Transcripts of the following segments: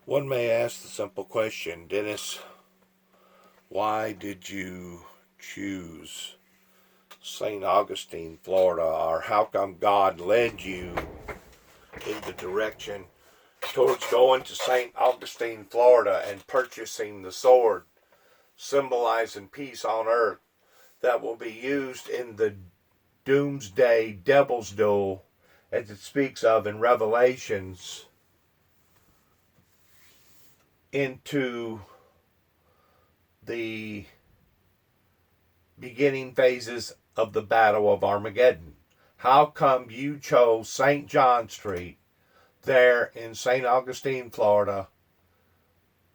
One may ask the simple question, Dennis, why did you choose St. Augustine, Florida, or how come God led you in the direction towards going to St. Augustine, Florida and purchasing the sword symbolizing peace on earth that will be used in the doomsday devil's duel as it speaks of in Revelations into the beginning phases of the Battle of Armageddon? How come you chose St. John Street there in St. Augustine, Florida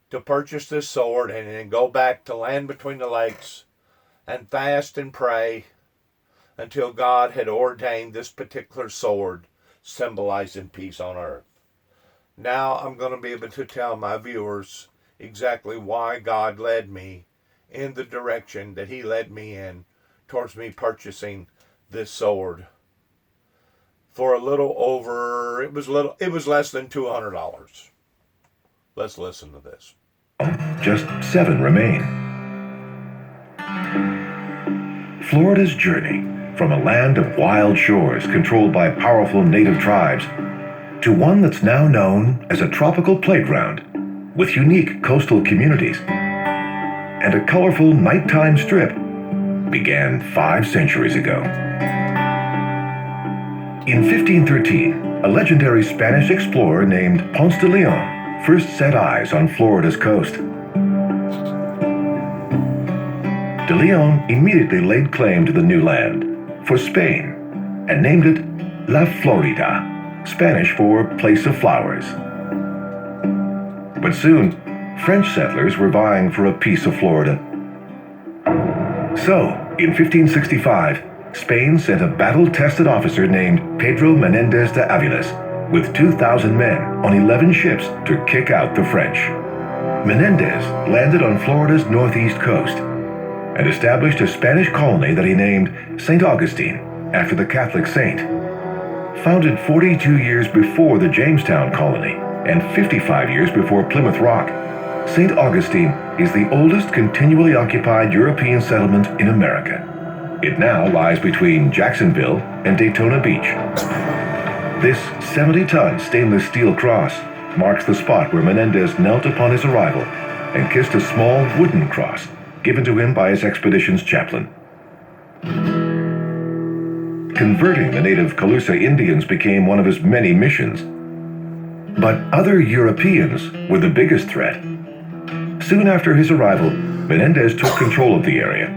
to purchase this sword and then go back to land between the lakes and fast and pray until God had ordained this particular sword symbolizing peace on earth? Now I'm going to be able to tell my viewers exactly why God led me in the direction that he led me in towards me purchasing this sword for a little over, it was less than $200. Let's listen to this. Just 7 remain. Florida's journey from a land of wild shores controlled by powerful native tribes to one that's now known as a tropical playground with unique coastal communities and a colorful nighttime strip began 5 centuries ago. In 1513, a legendary Spanish explorer named Ponce de Leon first set eyes on Florida's coast. De Leon immediately laid claim to the new land for Spain and named it La Florida, Spanish for place of flowers. But soon, French settlers were vying for a piece of Florida. So, in 1565, Spain sent a battle-tested officer named Pedro Menendez de Aviles with 2,000 men on 11 ships to kick out the French. Menendez landed on Florida's northeast coast and established a Spanish colony that he named St. Augustine, after the Catholic saint. Founded 42 years before the Jamestown colony and 55 years before Plymouth Rock, St. Augustine is the oldest continually occupied European settlement in America. It now lies between Jacksonville and Daytona Beach. This 70-ton stainless steel cross marks the spot where Menendez knelt upon his arrival and kissed a small wooden cross given to him by his expedition's chaplain. Converting the native Calusa Indians became one of his many missions. But other Europeans were the biggest threat. Soon after his arrival, Menendez took control of the area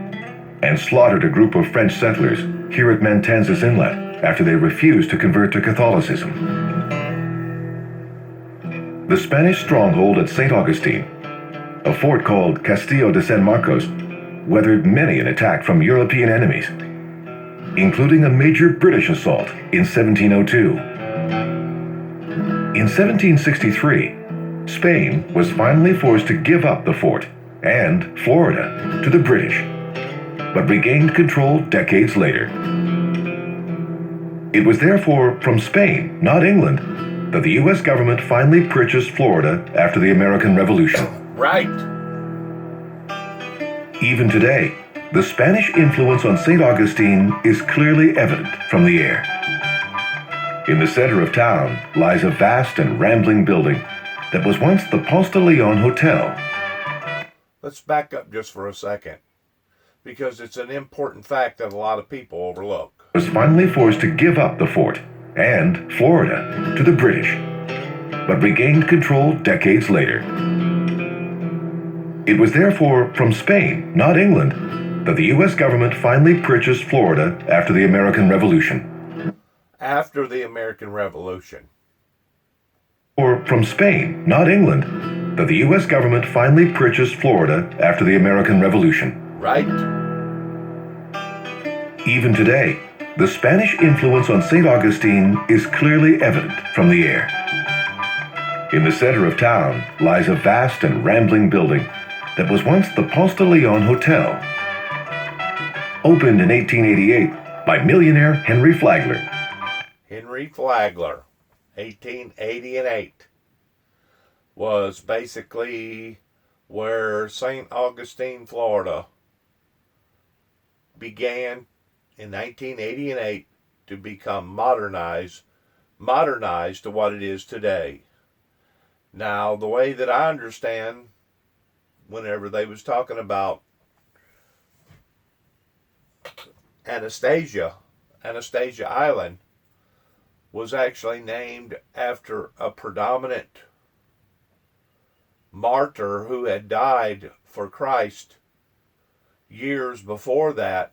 and slaughtered a group of French settlers here at Matanzas Inlet after they refused to convert to Catholicism. The Spanish stronghold at St. Augustine, a fort called Castillo de San Marcos, weathered many an attack from European enemies, including a major British assault in 1702. In 1763, Spain was finally forced to give up the fort and Florida to the British, but regained control decades later. It was therefore from Spain, not England, that the U.S. government finally purchased Florida after the American Revolution. Right. Even today, the Spanish influence on St. Augustine is clearly evident from the air. In the center of town lies a vast and rambling building that was once the Ponce de Leon Hotel. Let's back up just for a second, because it's an important fact that a lot of people overlook. Was finally forced to give up the fort and Florida to the British, but regained control decades later. It was therefore from Spain, not England, that the U.S. government finally purchased Florida after the American Revolution. After the American Revolution. Or from Spain, not England, that the U.S. government finally purchased Florida after the American Revolution. Right. Even today, the Spanish influence on St. Augustine is clearly evident from the air. In the center of town lies a vast and rambling building that was once the Ponce de Leon Hotel. Opened in 1888 by millionaire Henry Flagler. Henry Flagler, 1888. was basically where St. Augustine, Florida began in 1988 to become modernized to what it is today. Now, the way that I understand, whenever they was talking about Anastasia Island was actually named after a predominant martyr who had died for Christ years before that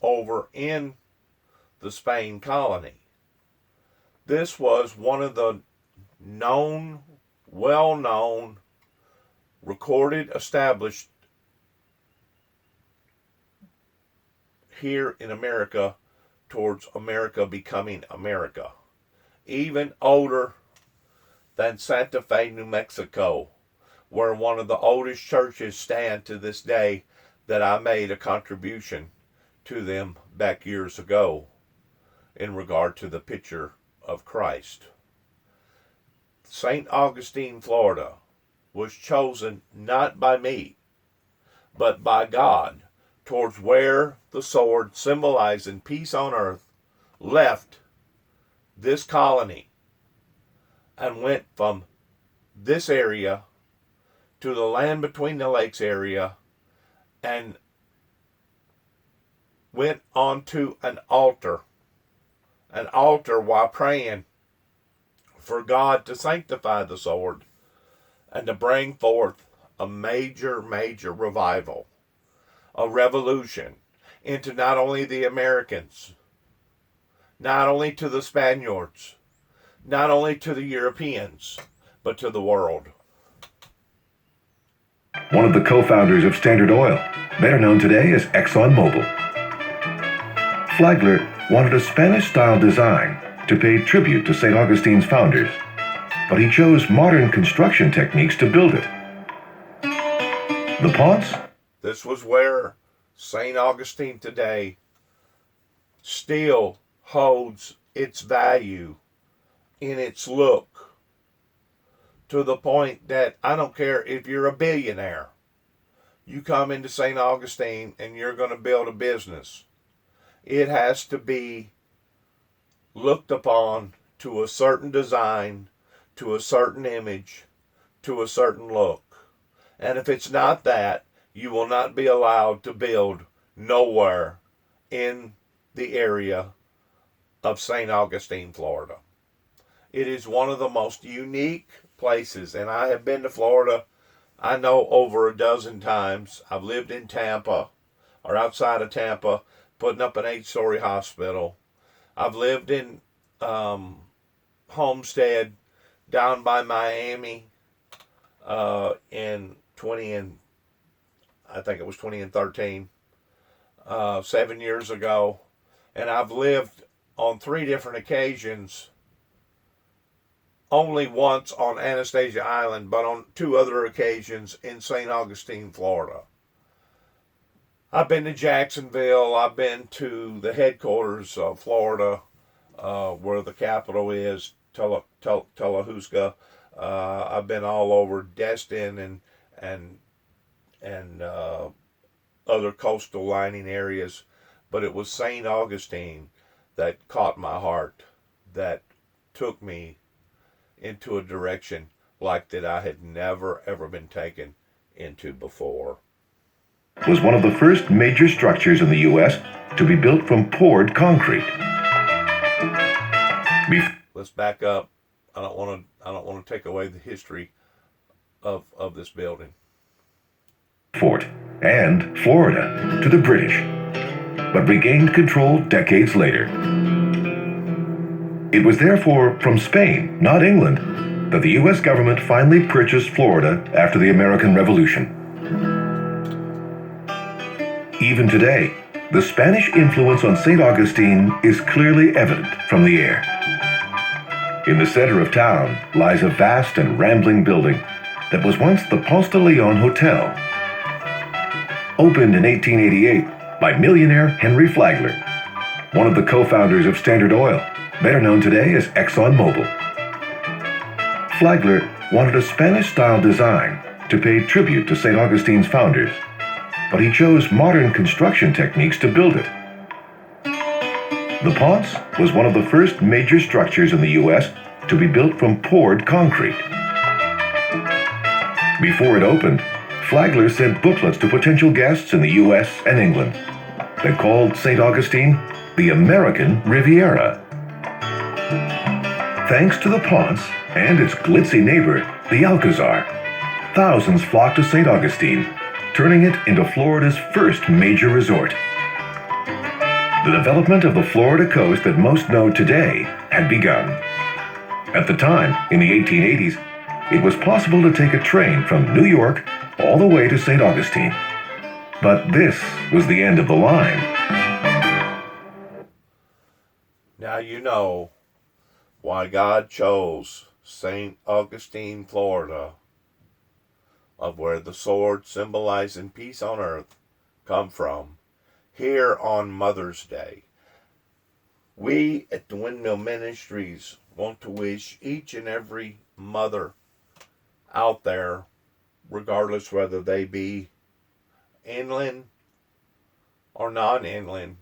over in the Spain colony. This was one of the well-known, recorded, established here in America towards America becoming America. Even older than Santa Fe, New Mexico, where one of the oldest churches stand to this day that I made a contribution to them back years ago in regard to the picture of Christ. St. Augustine, Florida was chosen not by me, but by God towards where the sword, symbolizing peace on earth, left this colony and went from this area to the land between the lakes area and went onto an altar while praying for God to sanctify the sword and to bring forth a major revival, a revolution into not only the Americans, not only to the Spaniards, not only to the Europeans, but to the world. One of the co-founders of Standard Oil, better known today as ExxonMobil. Flagler wanted a Spanish-style design to pay tribute to St. Augustine's founders, but he chose modern construction techniques to build it. The ponds? This was where St. Augustine today still holds its value in its look, to the point that I don't care if you're a billionaire. You come into St. Augustine and you're going to build a business. It has to be looked upon to a certain design, to a certain image, to a certain look. And if it's not that, you will not be allowed to build nowhere in the area of St. Augustine, Florida. It is one of the most unique places, and I have been to Florida, I know, over a dozen times. I've lived in Tampa, or outside of Tampa, putting up an 8-story hospital. I've lived in Homestead down by Miami in 2013, 7 years ago. And I've lived on 3 different occasions, only once on Anastasia Island, but on 2 other occasions in St. Augustine, Florida. I've been to Jacksonville. I've been to the headquarters of Florida, where the capital is, Tallahassee. I've been all over Destin and other coastal lining areas, but it was St. Augustine that caught my heart, that took me into a direction like that I had never ever been taken into before. Was one of the first major structures in the U.S. to be built from poured concrete. Let's back up. I don't want to take away the history of this building. Fort and Florida to the British, but regained control decades later. It was therefore from Spain, not England, that the U.S. government finally purchased Florida after the American Revolution. Even today, the Spanish influence on St. Augustine is clearly evident from the air. In the center of town lies a vast and rambling building that was once the Ponce de Leon Hotel. Opened in 1888 by millionaire Henry Flagler, one of the co-founders of Standard Oil, better known today as ExxonMobil. Flagler wanted a Spanish-style design to pay tribute to St. Augustine's founders, but he chose modern construction techniques to build it. The Ponce was one of the first major structures in the U.S. to be built from poured concrete. Before it opened, Flagler sent booklets to potential guests in the U.S. and England that called St. Augustine the American Riviera. Thanks to the Ponce and its glitzy neighbor, the Alcazar, thousands flocked to St. Augustine, turning it into Florida's first major resort. The development of the Florida coast that most know today had begun. At the time, in the 1880s, it was possible to take a train from New York all the way to St. Augustine. But this was the end of the line. Now you know why God chose St. Augustine, Florida, of where the sword symbolizing peace on earth come from, here on Mother's Day. We at the Windmill Ministries want to wish each and every mother out there, regardless whether they be inland or non-inland,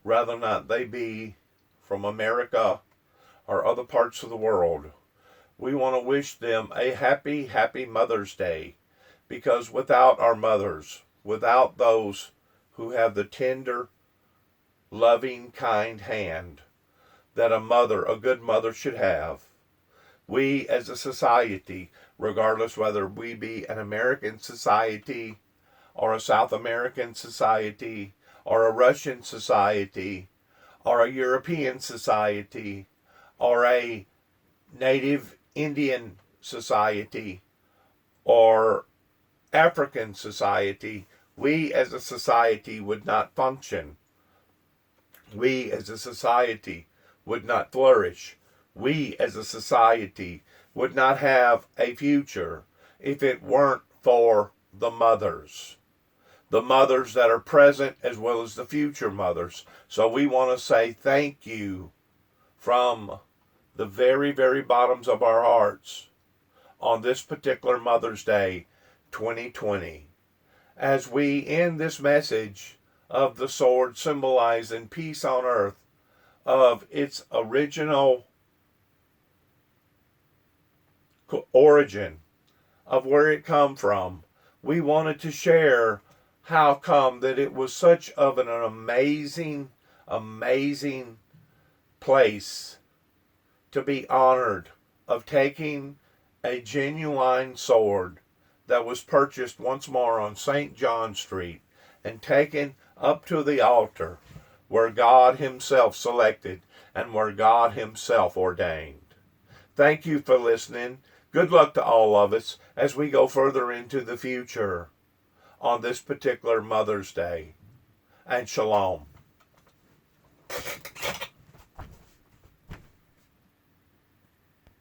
whether or not they be from America or other parts of the world, we want to wish them a happy, happy Mother's Day, because without our mothers, without those who have the tender, loving, kind hand that a good mother should have, we as a society, regardless whether we be an American society or a South American society or a Russian society or a European society or a Native Indian society or African society, we as a society would not function. We as a society would not flourish. We as a society would not have a future if it weren't for the mothers. The mothers that are present as well as the future mothers. So we want to say thank you from the very, very bottoms of our hearts on this particular Mother's Day 2020. As we end this message of the sword symbolizing peace on earth, of its original origin, of where it come from, we wanted to share how come that it was such of an amazing, amazing place to be honored of taking a genuine sword that was purchased once more on St. John Street and taken up to the altar where God himself selected and where God himself ordained. Thank you for listening. Good luck to all of us as we go further into the future on this particular Mother's Day. And shalom.